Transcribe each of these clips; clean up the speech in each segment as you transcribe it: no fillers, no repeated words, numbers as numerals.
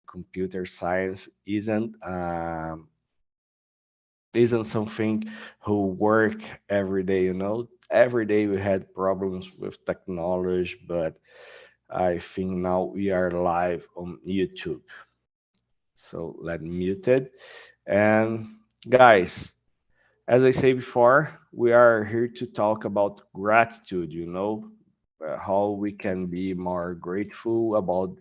computer science isn't something who work every day, you know. Every day we had problems with technology, but I think now we are live on YouTube. So let me mute it. And guys, as I say before, we are here to talk about gratitude, you know, how we can be more grateful about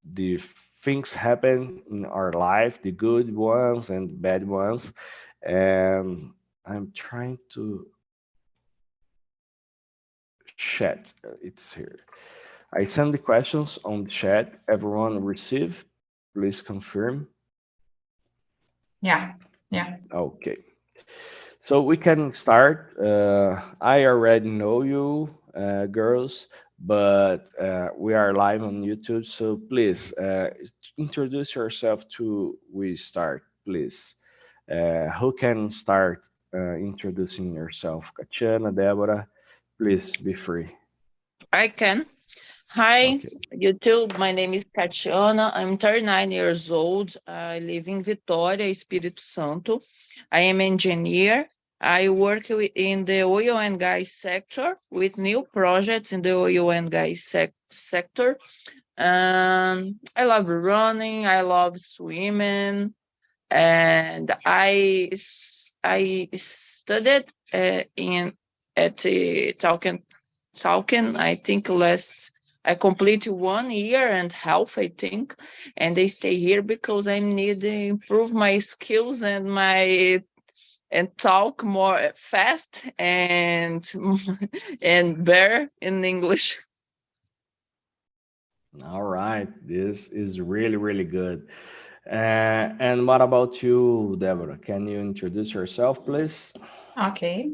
the things happen in our life, the good ones and bad ones. And I'm trying to chat. It's here. I send the questions on the chat. Everyone receive. Please confirm. Yeah, yeah. Okay. So we can start. I already know you, girls, but we are live on YouTube. So please introduce yourself to we start, please. Who can start introducing yourself? Katiana, Deborah, please be free. I can. Hi, Okay. YouTube. My name is Tatiana. I'm 39 years old. I live in Vitória, Espírito Santo. I am engineer. I work in the oil and gas sector with new projects in the oil and gas sector. I love running. I love swimming, and I studied in at the Talken. I think last I complete 1 year and half, I think, and I stay here because I need to improve my skills and talk more fast and and better in English. All right. This is really, really good. And what about you, Deborah? Can you introduce yourself, please? Okay.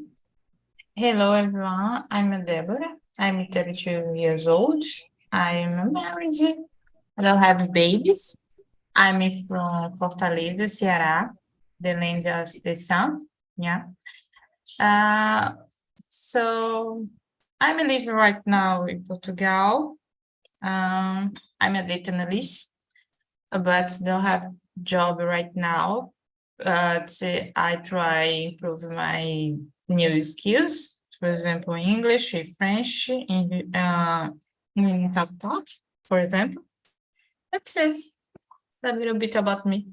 Hello, everyone. I'm Deborah. I'm 32 years old. I'm married. I don't have babies. I'm from Fortaleza, Ceará, the land of the sun. Yeah. Uh, so I'm living right now in Portugal. I'm a data analyst, but don't have job right now. But I try improve my new skills. For example, English, French, in talk, for example. That's it. A little bit about me.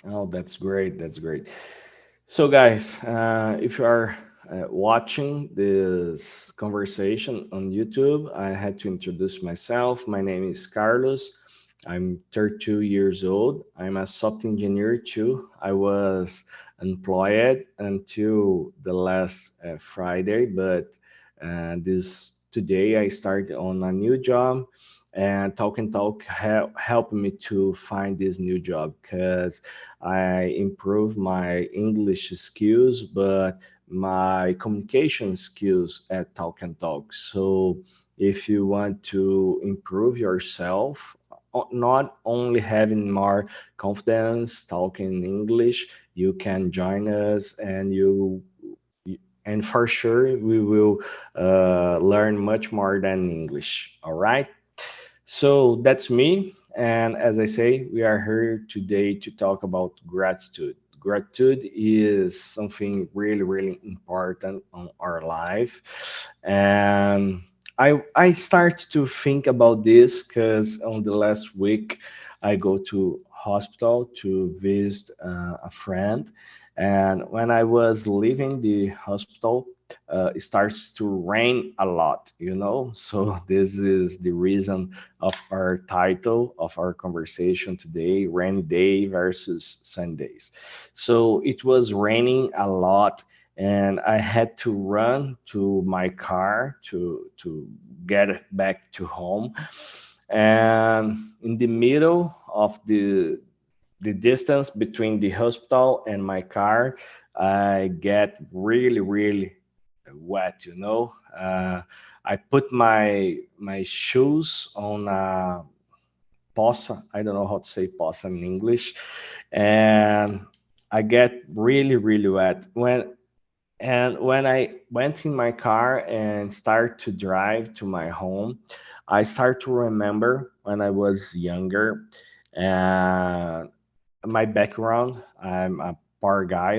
Oh, that's great. That's great. So, guys, if you are watching this conversation on YouTube, I had to introduce myself. My name is Carlos. I'm 32 years old. I'm a software engineer too. I was employed until the last Friday, but this today I started on a new job, and Talk and Talk helped me to find this new job because I improved my English skills, but my communication skills at Talk and Talk. So if you want to improve yourself, not only having more confidence talking English, you can join us, and for sure we will learn much more than English. All right. So that's me. And as I say, we are here today to talk about gratitude. Gratitude is something really, really important on our life. And I start to think about this because on the last week I go to hospital to visit a friend. And when I was leaving the hospital, it starts to rain a lot, you know? So this is the reason of our title of our conversation today, rainy day versus Sundays. So it was raining a lot, and I had to run to my car to get back to home. And in the middle of the distance between the hospital and my car, I get really, really wet, you know. I put my shoes on a poça. I don't know how to say poça in English, and I get really, really wet. When I went in my car and start to drive to my home, I start to remember when I was younger, and my background, I'm a poor guy,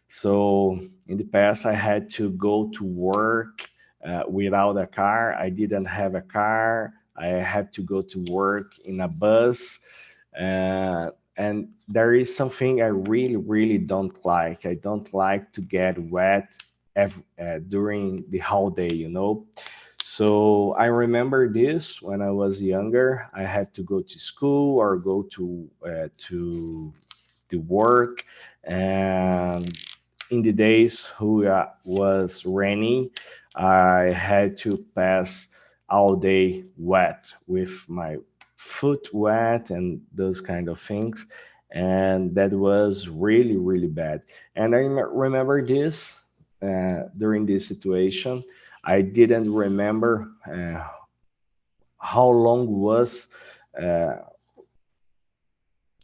so in the past, I had to go to work without a car. I didn't have a car. I had to go to work in a bus. And there is something I really, really don't like. I don't like to get wet during the whole day. So I remember this when I was younger. I had to go to school or go to the work, and in the days who was raining, I had to pass all day wet with my foot wet and those kind of things. And that was really, really bad. And I remember this during this situation. I didn't remember how long was uh,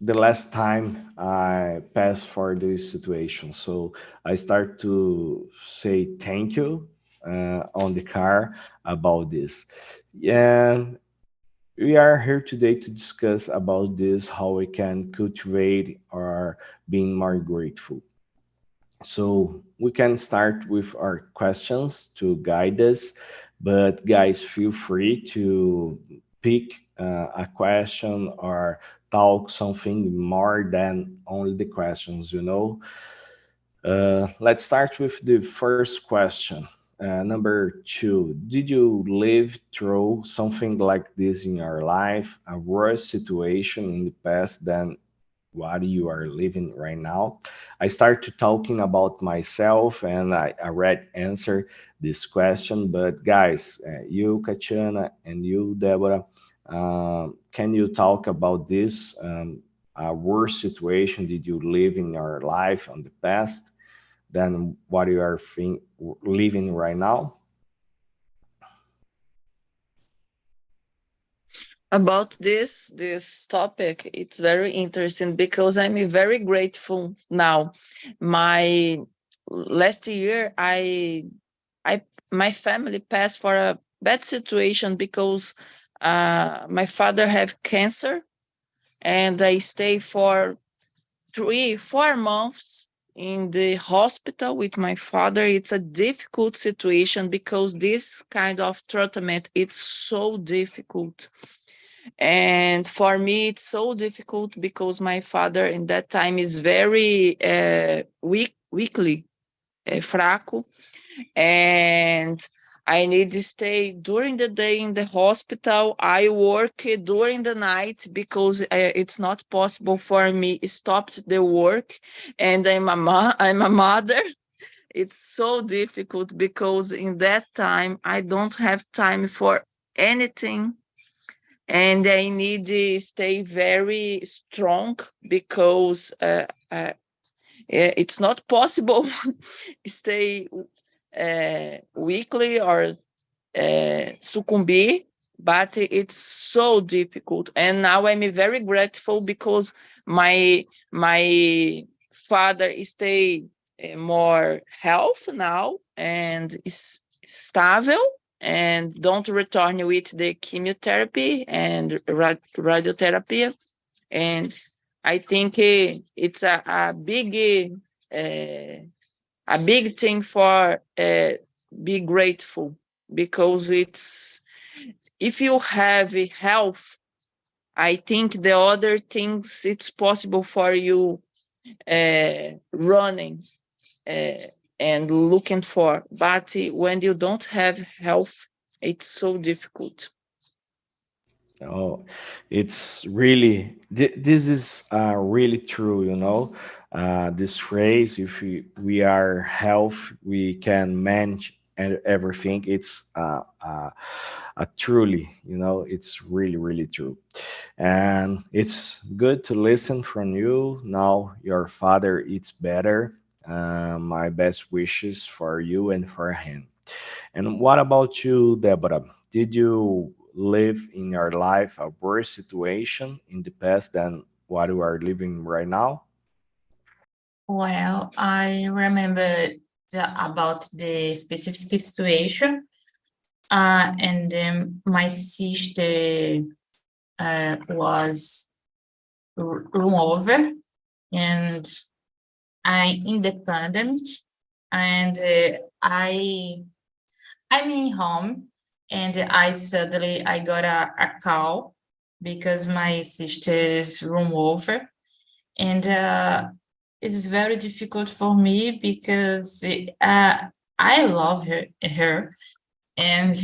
the last time I passed for this situation. So I start to say thank you on the car about this. And we are here today to discuss about this, how we can cultivate our being more grateful. So we can start with our questions to guide us, but guys, feel free to pick a question or talk something more than only the questions. Let's start with the first question. Number two, did you live through something like this in your life, a worse situation in the past than what you are living right now? I started talking about myself and I already answered this question, but guys, you, Katiana, and you, Deborah, can you talk about this? Worst situation did you live in your life in the past than what you are living right now? About this topic, it's very interesting because I'm very grateful now. My last year, I my family passed for a bad situation because my father have cancer, and I stay for 3 4 months in the hospital with my father. It's a difficult situation because this kind of treatment, it's so difficult. And for me, it's so difficult because my father in that time is very weakly, fraco, and I need to stay during the day in the hospital. I work during the night because it's not possible for me to stop the work, and I'm a mother. It's so difficult because in that time I don't have time for anything, and I need to stay very strong because it's not possible stay weakly or succumb, but it's so difficult. And now I'm very grateful because my father stay more health now and is stable and don't return with the chemotherapy and radiotherapy. And I think it's a big thing for be grateful, because it's, if you have health, I think the other things it's possible for you running uh, and looking for, but when you don't have health, it's so difficult. Oh, it's really, this is really true. This phrase, if we are health, we can manage everything. It's a truly, it's really, really true. And it's good to listen from you. Now your father is better. My best wishes for you and for him. And what about you, Deborah? Did you live in your life a worse situation in the past than what you are living right now? Well, I remember about the specific situation. And then my sister was room over, and I in the pandemic, and I'm in home, and I got a call because my sister's room over, and it's very difficult for me because I love her, and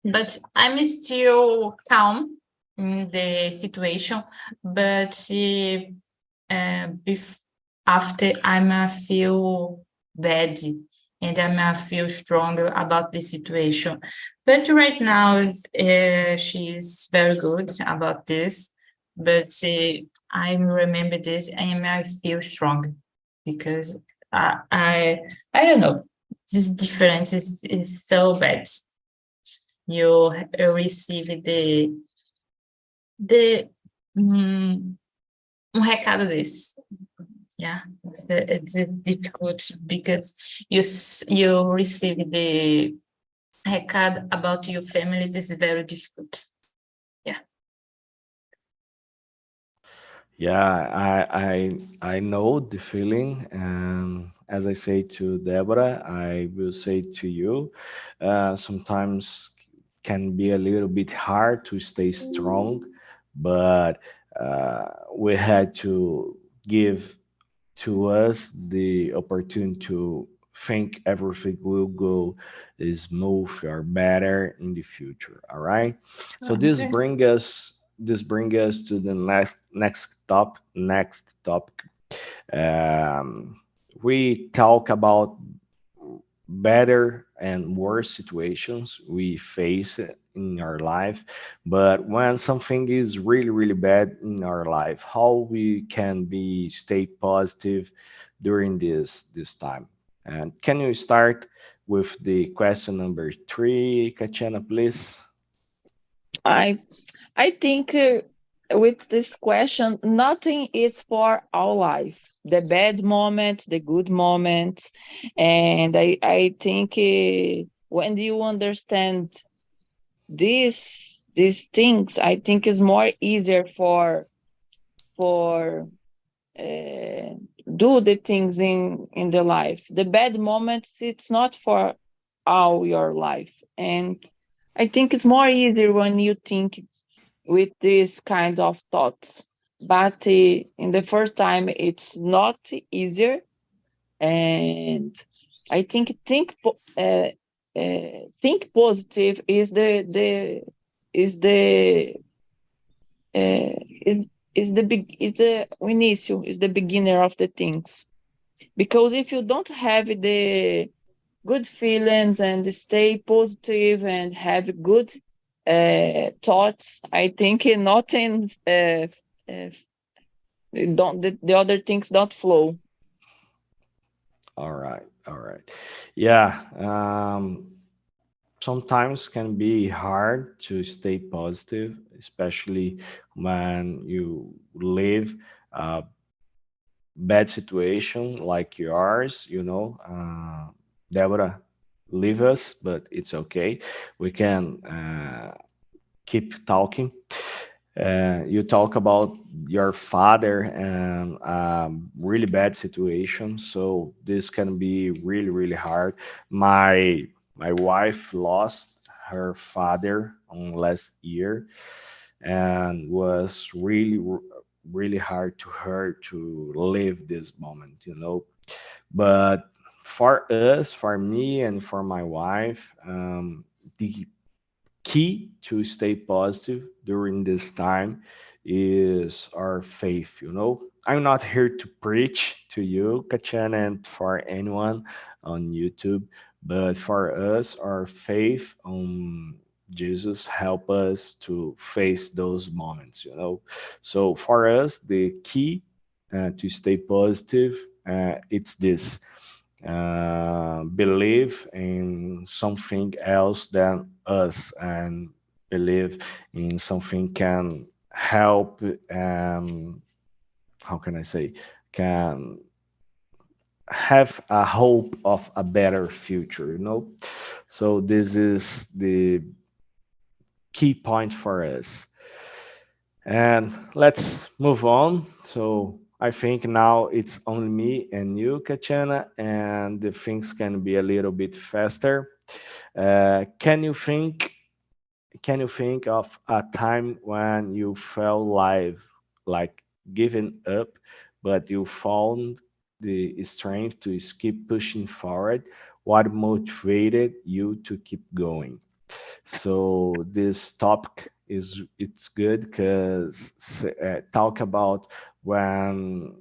but I'm still calm in the situation, but after I'm feel bad and I'm feel stronger about the situation. But right now, she's very good about this. But I remember this and I feel strong because I don't know. This difference is so bad. You receive the recado desse. Yeah, it's difficult because you receive the recado about your family. This is very difficult. Yeah. Yeah, I know the feeling, and as I say to Deborah, I will say to you, sometimes can be a little bit hard to stay strong, but we had to give to us the opportunity to think everything will go smooth or better in the future. All right. So Okay. this bring us to the next topic. Um, we talk about better and worse situations we face in our life, but when something is really bad in our life, how we can be stay positive during this time. And can you start with the question number 3, Katiana, please? I I think with this question, nothing is for our life. The bad moments, the good moments, and I think when you understand these things, I think it's more easier for do the things in the life. The bad moments, it's not for all your life, and I think it's more easier when you think with this kind of thoughts. But in the first time, it's not easier, and I think positive is the is the big is the inicio, is the beginner of the things. Because if you don't have the good feelings and stay positive and have good thoughts, I think nothing don't the other things don't flow. All right. Yeah. Sometimes can be hard to stay positive, especially when you live a bad situation like yours. Deborah, leave us, but it's okay. We can keep talking. You talk about your father and really bad situation, so this can be really hard. My wife lost her father on last year, and was really hard to her to live this moment. But for us, for me and for my wife, the key to stay positive during this time is our faith. I'm not here to preach to you, Kachan, and for anyone on YouTube, but for us, our faith on Jesus help us to face those moments. So for us, the key to stay positive, it's this: believe in something else than us, and believe in something can help. How can I say? Can have a hope of a better future. So this is the key point for us. And let's move on. So I think now it's only me and you, Kachana, and the things can be a little bit faster. Uh, can you think can you think of a time when you felt like giving up, but you found the strength to keep pushing forward? What motivated you to keep going? So this topic is it's good because talk about when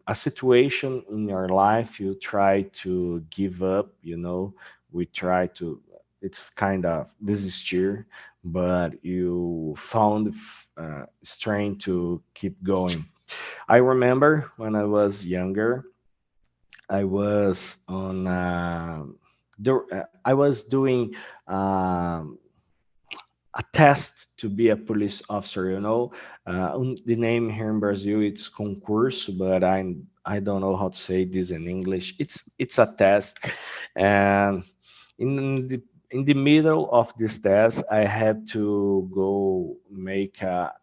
a situation in your life you try to give up, we try to, it's kind of this is cheer, but you found strength to keep going. I remember when I was younger, I was on I was doing um, a test to be a police officer. The name here in Brazil it's concurso, but I don't know how to say this in English. It's a test, and in the middle of this test, I had to go make a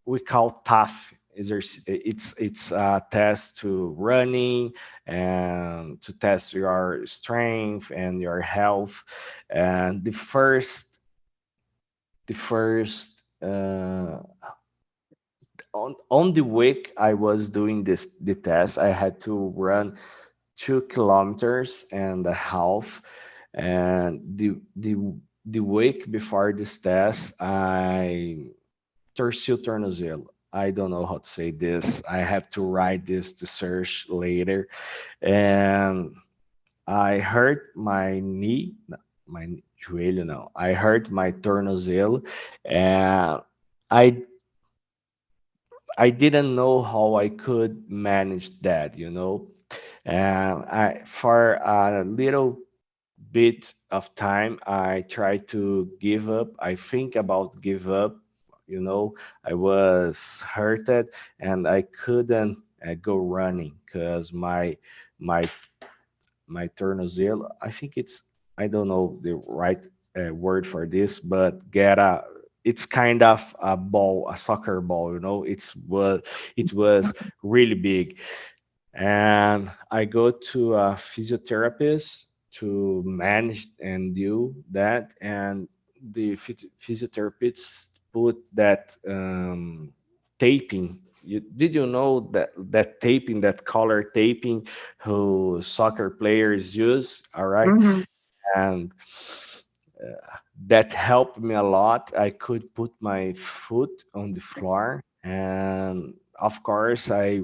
we call tough. It's a test to running and to test your strength and your health. And the first on the week I was doing the test, I had to run 2 kilometers and a half. And the week before this test, I torci o tornozelo. I don't know how to say this. I have to write this to search later. And I hurt my knee, no, my joelho, no. I hurt my tornozelo, and I I didn't know how I could manage that. And I for a little bit of time I tried to give up. I think about give up. I was hurted and I couldn't go running because my my tornozelo, I think I don't know the right word for this, but it's kind of a ball, a soccer ball. It was really big. And I go to a physiotherapist to manage and do that. And the physiotherapist put that taping. Did you know that taping, that color taping, who soccer players use? All right, Mhm. and that helped me a lot. I could put my foot on the floor, and of course, I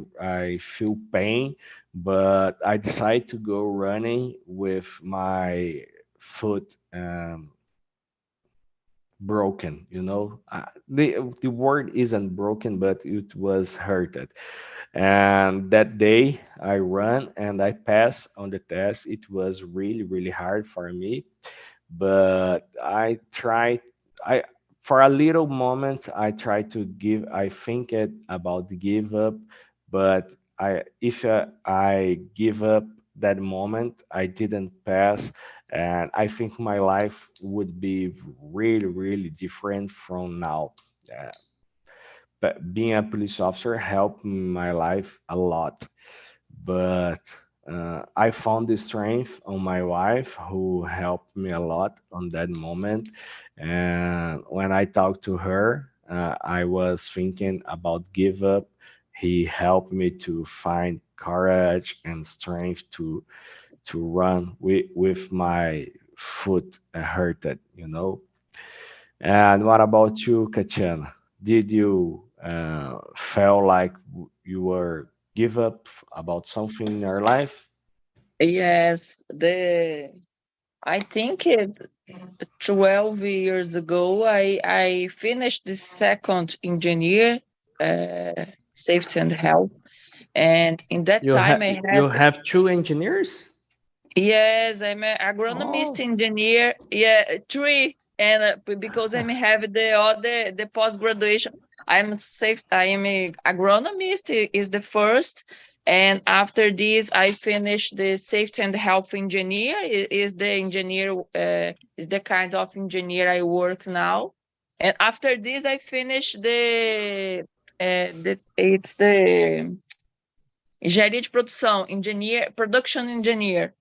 feel pain, but I decide to go running with my foot broken. The word isn't broken, but it was hurted. And that day, I run and I pass on the test. It was really, really hard for me, but I tried. I For a little moment I tried to give. I think it about the give up, but if I give up that moment, I didn't pass, and I think my life would be really, really different from now. Uh, but being a police officer helped my life a lot. But I found the strength on my wife, who helped me a lot on that moment. And when I talked to her, I was thinking about give up. He helped me to find courage and strength to run with my foot hurted. And what about you, Katiana? Did you feel like you were give up about something in your life? Yes, I think 12 years ago, I finished the second engineer, uh, safety and health. And in that You time, have I you had, have two engineers? yes, I'm an Oh, agronomist engineer. Yeah, three. And because I'm have the post graduation, I am a agronomist is the first. And after this, I finished the safety and health engineer. Is the engineer is the kind of engineer I work now. And after this, I finished it's the engenharia de produção, production engineer.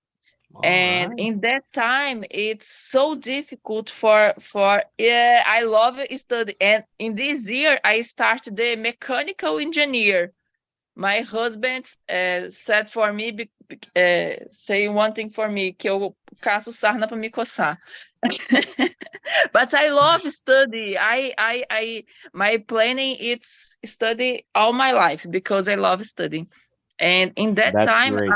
All And right. in that time, it's so difficult for yeah, I love study. And in this year, I started the mechanical engineer. My husband said for me, say one thing for me, que eu caço sarna para me coçar. But I love study. My planning it's study all my life because I love studying. And in that That's time, great.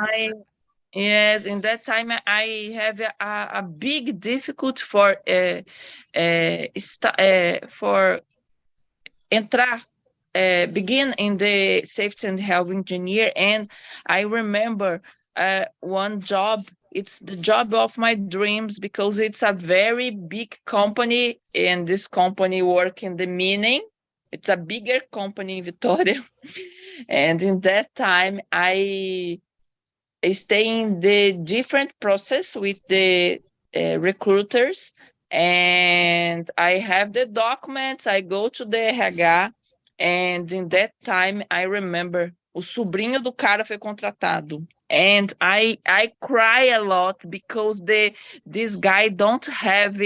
yes, in that time I have a big difficulty for for entrar begin in the safety and health engineer. And I remember one job. It's the job of my dreams because it's a very big company, and this company work in the mining. It's a bigger company in Vitória. And in that time, I stay in the different process with the recruiters, and I have the documents. I go to the RH, and in that time I remember o sobrinho do cara foi contratado, and I cry a lot because this guy don't have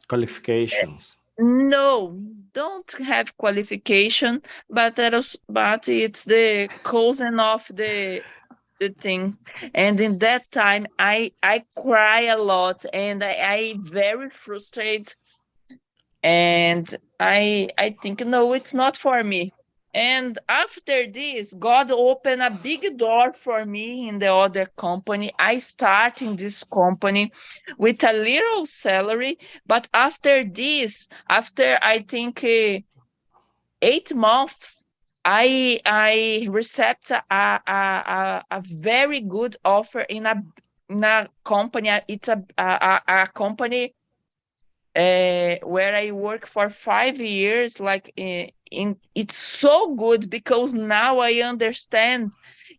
Qualifications. no, don't have qualification, but but it's the cousin of the thing. And in that time, I cry a lot, and I very frustrated, and I think no, it's not for me. And after this, God opened a big door for me in the other company. I start in this company with a little salary, but after this, after I think 8 months, I received a very good offer in a company. It's a company where I work for 5 years. Like it's so good because now I understand.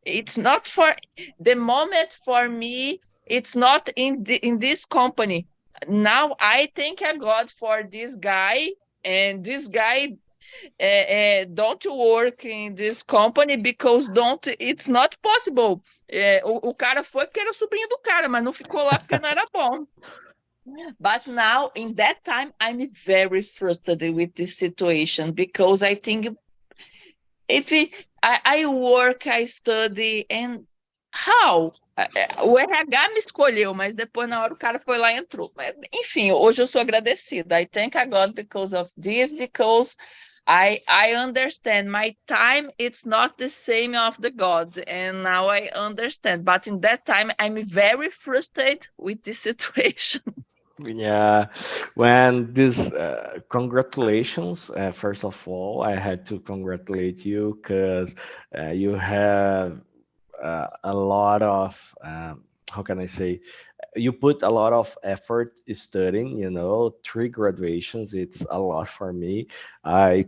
It's not for the moment for me. It's not in this company. Now I thank God for this guy, and this guy don't work in this company because don't it's not possible. O cara foi porque era sobrinho do cara, mas não ficou lá porque não era bom. But now, in that time, I'm very frustrated with this situation because I think if I work, I study, and how? O RH me escolheu, mas depois na hora o cara foi lá e entrou. Mas, enfim, hoje eu sou agradecida. I thank God because of this, because I understand my time, it's not the same of the God, and now I understand. But in that time, I'm very frustrated with this situation. Yeah, when this congratulations, first of all, I had to congratulate you because you have a lot of how can I say, you put a lot of effort studying, 3 graduations, it's a lot for me. I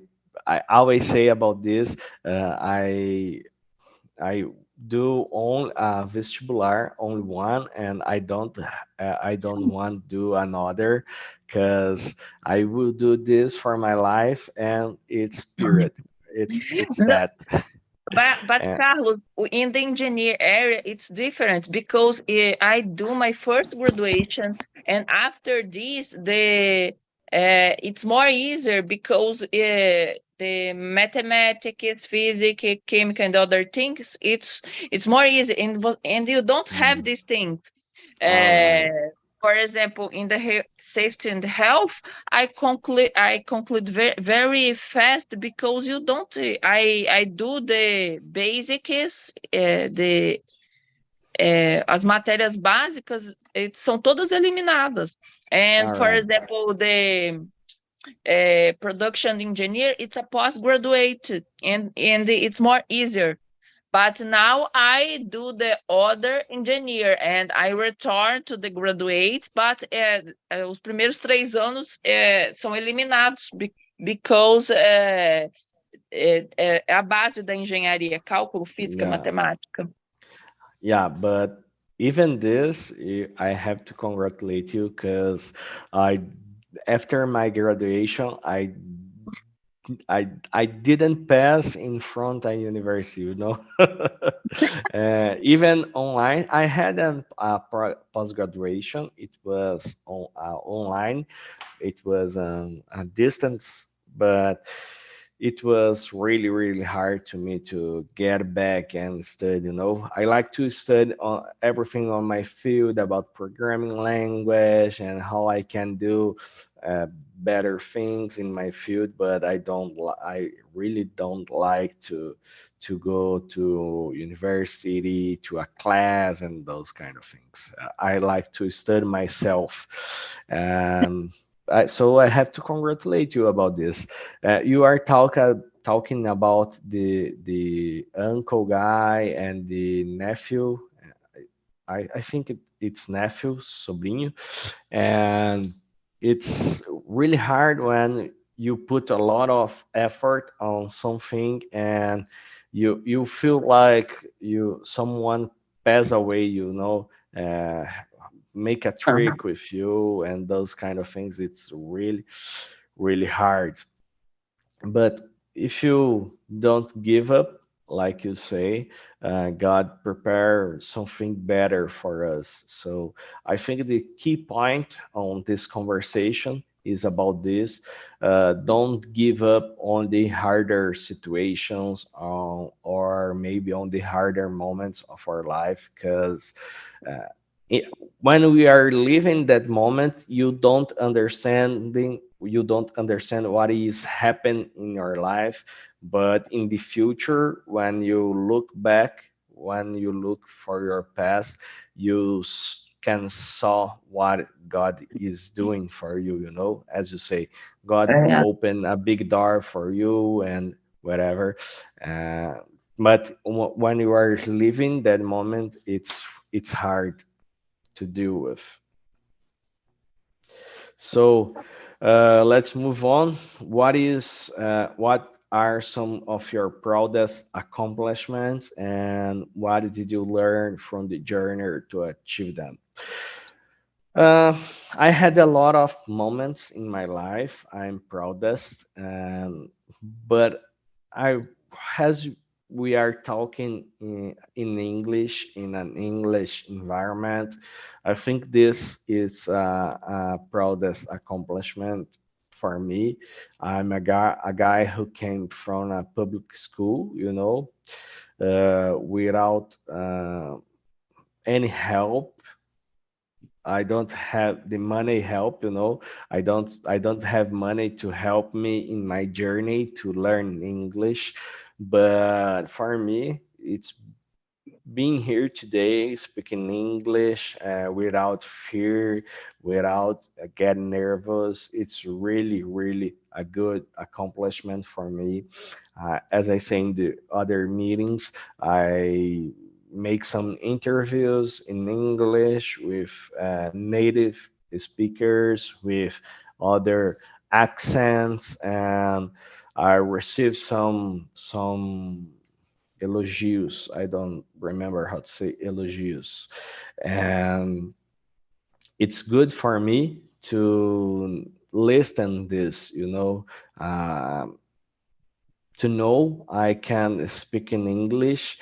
always say about this, I do only vestibular, only one, and I don't want to do another because I will do this for my life, and it's period. It's No, that. but And Carlos, in the engineer area, it's different because I do my first graduation, and after this, it's more easier because the mathematics, physics, chemical, and other things, it's more easy, and you don't have mm, these things. all Uh, right. for example, in the safety and health, I conclude very fast because you don't. I do the basics, as matérias básicas são todas eliminadas. And All for right. example, the production engineer, it's a postgraduate, and it's more easier. But now I do the other engineer, and I return to the graduate, but os primeiros 3 anos são eliminados because é a base da engenharia, cálculo, física, Yeah, matemática. yeah, but even this, I have to congratulate you because I, after my graduation, I didn't pass in front of university, you know. Even online, I had post graduation. It was online. It was a distance, but it was really really hard to me to get back and study. You know, I like to study on everything on my field about programming language and how I can do uh, better things in my field, but I really don't like to go to university, to a class and those kind of things. I like to study myself. um, so I have to congratulate you about this. You are talking about the uncle guy and the nephew. I think it's nephew, sobrinho, and it's really hard when you put a lot of effort on something and you feel like you someone pass away, you know, make a Aham. trick with you and those kind of things. It's really really hard, but if you don't give up, like you say, God prepare something better for us. So I think the key point on this conversation is about this. Don't give up on the harder situations, or maybe on the harder moments of our life, because uh, it, when we are living that moment, you don't understand what is happening in your life, but in the future, when you look back, when you look for your past, you can saw what God is doing for you, you know, as you say, God É, opened a big door for you and whatever. uh, but when you are living that moment, it's hard to deal with. So let's move on. What are some of your proudest accomplishments, and what did you learn from the journey to achieve them? Uh, I had a lot of moments in my life I'm proudest, but I, as we are talking in English in an English environment, I think this is a proudest accomplishment for me. I'm a guy who came from a public school, you know, without any help. I don't have the money help, you know. I don't have money to help me in my journey to learn English. But for me, it's being here today, speaking English without fear, without getting nervous. It's really, really a good accomplishment for me. As I say in the other meetings, I make some interviews in English with native speakers, with other accents, and I received some elogios. I don't remember how to say elogios. And it's good for me to listen this, you know, um, to know I can speak in English.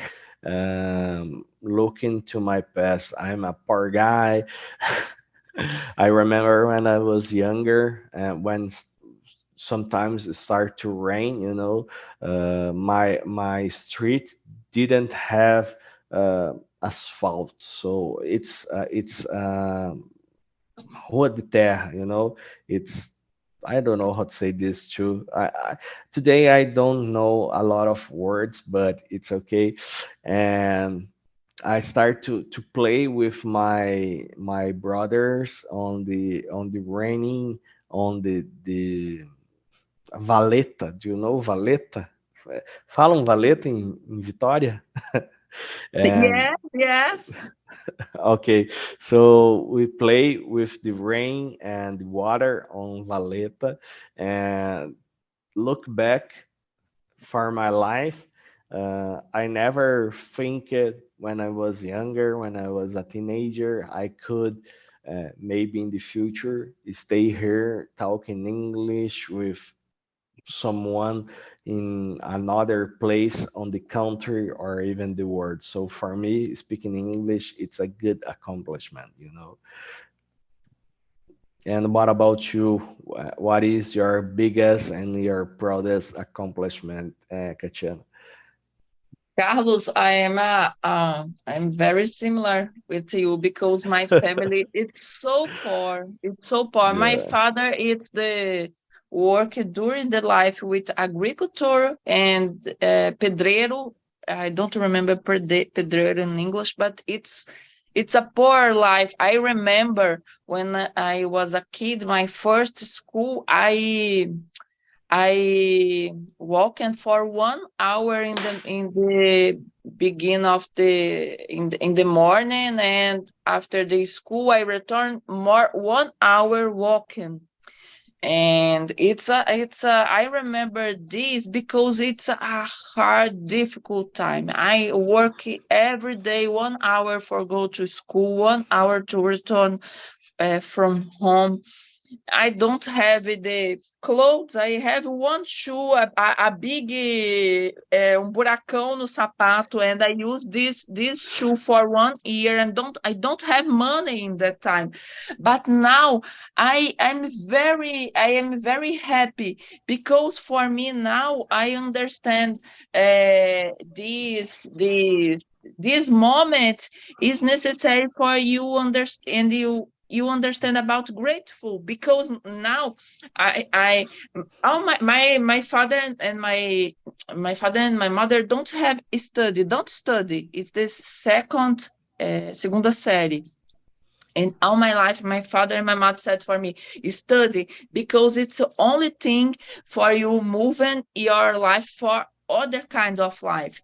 Look into my past. I'm a poor guy. I remember when I was younger, and when sometimes it start to rain, you know, my street didn't have uh, asphalt, so it's rua de terra, you know. It's, I don't know how to say this too. Today I don't know a lot of words, but it's okay. And I start to play with my brothers on the raining, on the valeta. Do you know valeta? Falam valeta em Vitória? And yes, yes. okay, so we play with the rain and the water on valeta, and look back. for my life. I never think it when I was younger, when I was a teenager, I could maybe in the future stay here talking English with someone in another place on the country or even the world. So for me, speaking English, it's a good accomplishment, you know. And what about you? What is your biggest and your proudest accomplishment, Katiana? Carlos, I'm very similar with you because my family it's so poor. It's so poor. My Yeah. father is the work during the life with agriculture and pedreiro. I don't remember pedreiro in English, but it's a poor life. I remember when I was a kid, my first school, I walked for 1 hour in the beginning of the morning, and after the school I returned more 1 hour walking. And it's a I remember this because it's a hard, difficult time. I work every day 1 hour for go to school, 1 hour to return from home. I don't have the clothes. I have one shoe, a big buracão no sapato, and I use this shoe for 1 year, and I don't have money in that time. But now I am very happy because for me now I understand this moment is necessary for you understand you understand about grateful because now I all my father and my father and my mother don't study. It's the segunda série. And all my life, my father and my mother said for me, study because it's the only thing for you moving your life for other kind of life.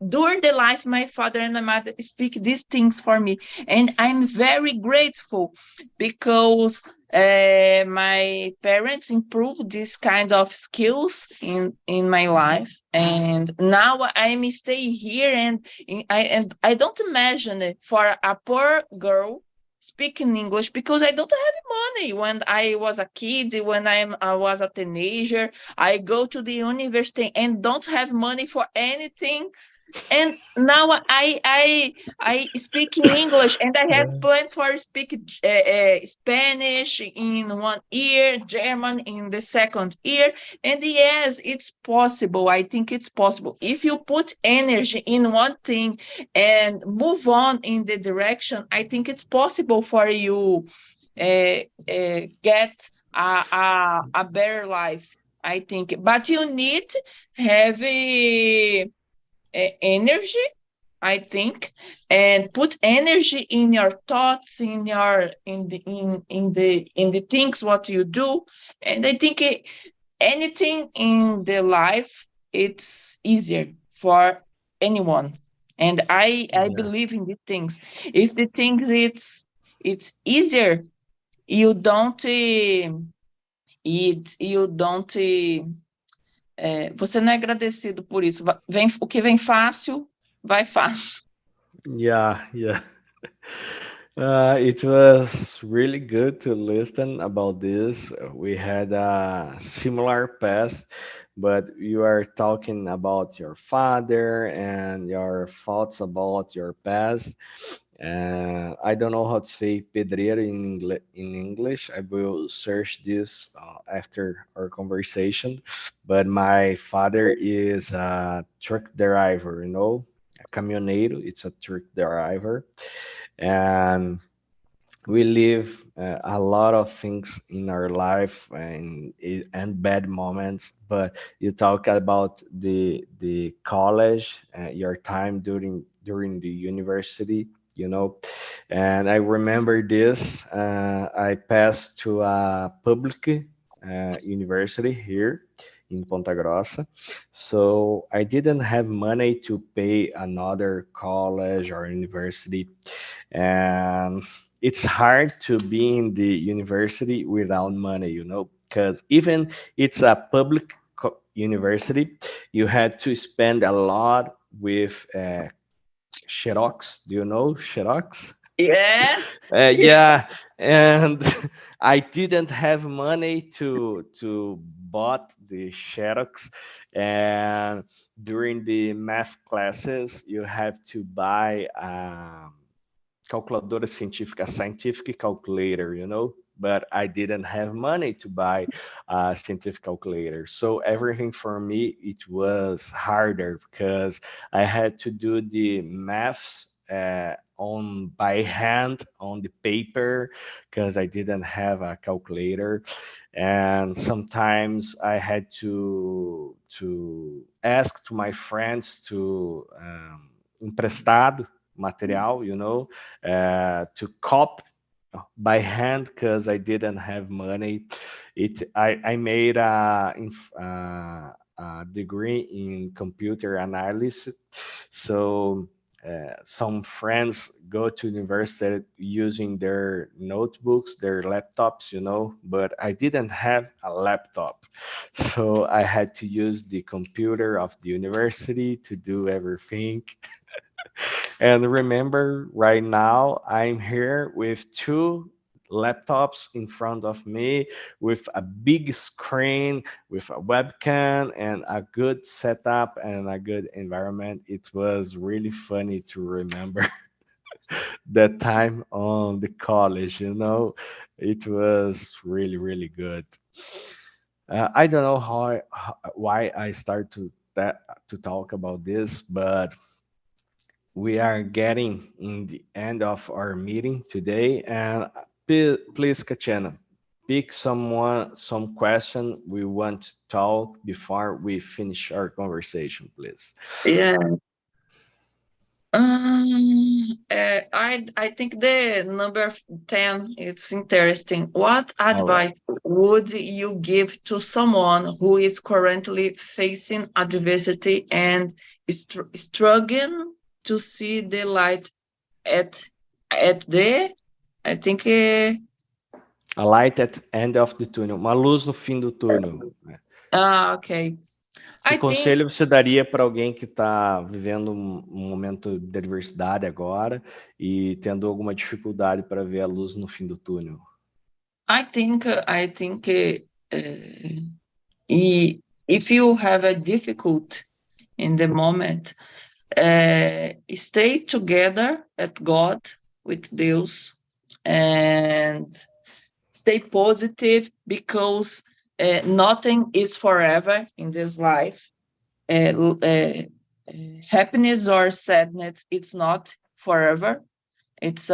During the life, my father and my mother speak these things for me, and I'm very grateful because my parents improved this kind of skills in my life, and now I'm stay here, and I don't imagine it for a poor girl speaking English because I don't have money. When I was a kid, when I was a teenager, I go to the university and don't have money for anything, and now I speak in English, and I have planned for speak Spanish in 1 year, German in the second year, and yes, it's possible. I think it's possible if you put energy in one thing and move on in the direction. I think it's possible for you get a better life. I think, but you need heavy energy, I think, and put energy in your thoughts, in the things what you do. And I think anything in the life it's easier for anyone. And I Yeah. believe in these things. If the things it's easier, you don't you don't você não é agradecido por isso. O que vem fácil, vai fácil. Yeah, yeah. It was really good to listen about this. We had a similar past, but you are talking about your father and your thoughts about your past. I don't know how to say pedreiro in English. I will search this after our conversation. But my father is a truck driver, you know, a caminhoneiro. It's a truck driver, and we live a lot of things in our life and bad moments. But you talk about the college, your time during the university, you know. And I remember this. I passed to a public university here in Ponta Grossa. So I didn't have money to pay another college or university. And it's hard to be in the university without money, you know, because even it's a public university, you had to spend a lot with Xerox. Do you know Xerox? Yes. Yeah, and I didn't have money to bought the Xerox, and during the math classes, you have to buy calculadora científica, scientific calculator, but I didn't have money to buy a scientific calculator. So everything for me, it was harder because I had to do the maths on by hand on the paper because I didn't have a calculator, and sometimes I had to ask to my friends to emprestado material, to copy by hand because I didn't have money. I made a degree in computer analysis, so some friends go to university using their notebooks, their laptops, but I didn't have a laptop. So I had to use the computer of the university to do everything. And remember, right now, I'm here with two laptops in front of me with a big screen, with a webcam, and a good setup and a good environment. It was really funny to remember that time on the college, It was really, really good. I don't know why I start to talk about this, but we are getting in the end of our meeting today, and please, Katiana, pick some question we want to talk before we finish our conversation, please. Yeah. I think the number 10 is interesting. What All right. advice would you give to someone who is currently facing adversity and struggling to see the light at the I think A light at the end of the tunnel, uma luz no fim do túnel, né? okay. Que I think conselho você daria para alguém que está vivendo um momento de adversidade agora e tendo alguma dificuldade para ver a luz no fim do túnel? I think if you have a difficult in the moment, stay together at God with Deus and stay positive because nothing is forever in this life. Happiness or sadness, it's not forever. It's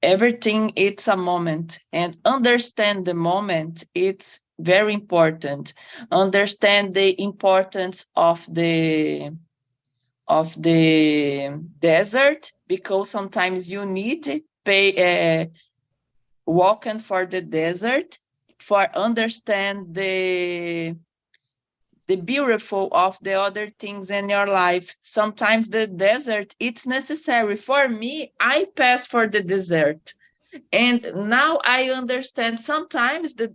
everything. It's a moment, and understand the moment. It's very important. Understand the importance of the desert because sometimes you need pay walking for the desert for understand the beautiful of the other things in your life. Sometimes the desert it's necessary. For me, I pass for the desert, and now I understand sometimes the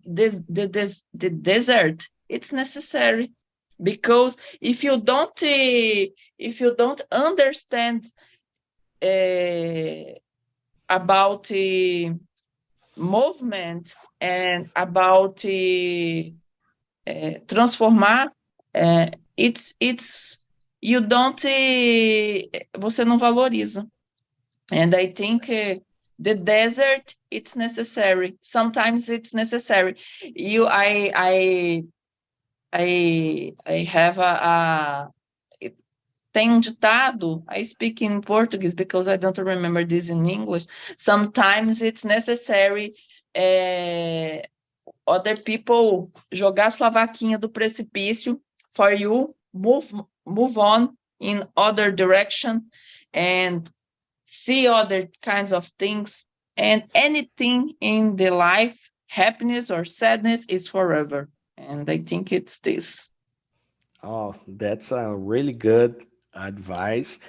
desert it's necessary because if you don't understand about the movement and about the transformar, it's you don't você não valoriza. And I think the desert it's necessary. Sometimes it's necessary. I have tem ditado. I speak in Portuguese because I don't remember this in English. Sometimes it's necessary other people jogar sua vaquinha do precipício for you move on in other direction and see other kinds of things, and anything in the life, happiness or sadness is forever. And I think it's this. Oh, that's a really good advice.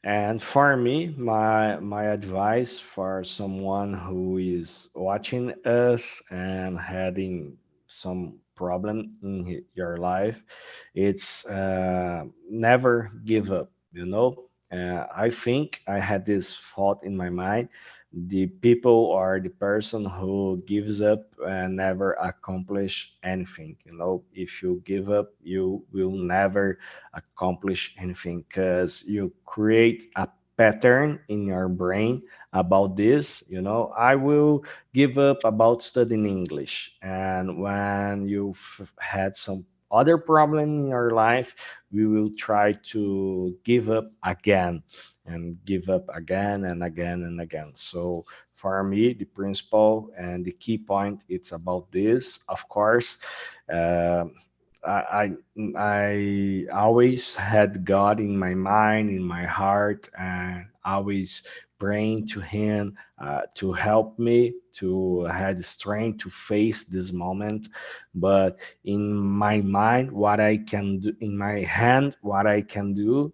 And for me, my advice for someone who is watching us and having some problem in your life, it's never give up, you know. I think I had this thought in my mind: the people or the person who gives up and never accomplish anything. You know, if you give up, you will never accomplish anything, because you create a pattern in your brain about this. You know, I will give up about studying English, and when you've had some other problem in your life, we will try to give up again and give up again and again and again. So for me, the principle and the key point, it's about this. Of course, uh, I always had God in my mind, in my heart, and always praying to Him to help me to have the strength to face this moment. But in my mind, what I can do, in my hand, what I can do,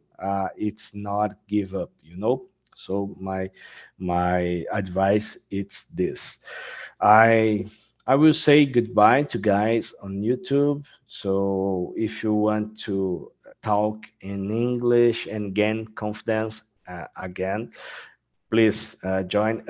it's not give up, you know. So my advice it's this. I I will say goodbye to guys on YouTube. So if you want to talk in English and gain confidence again, please join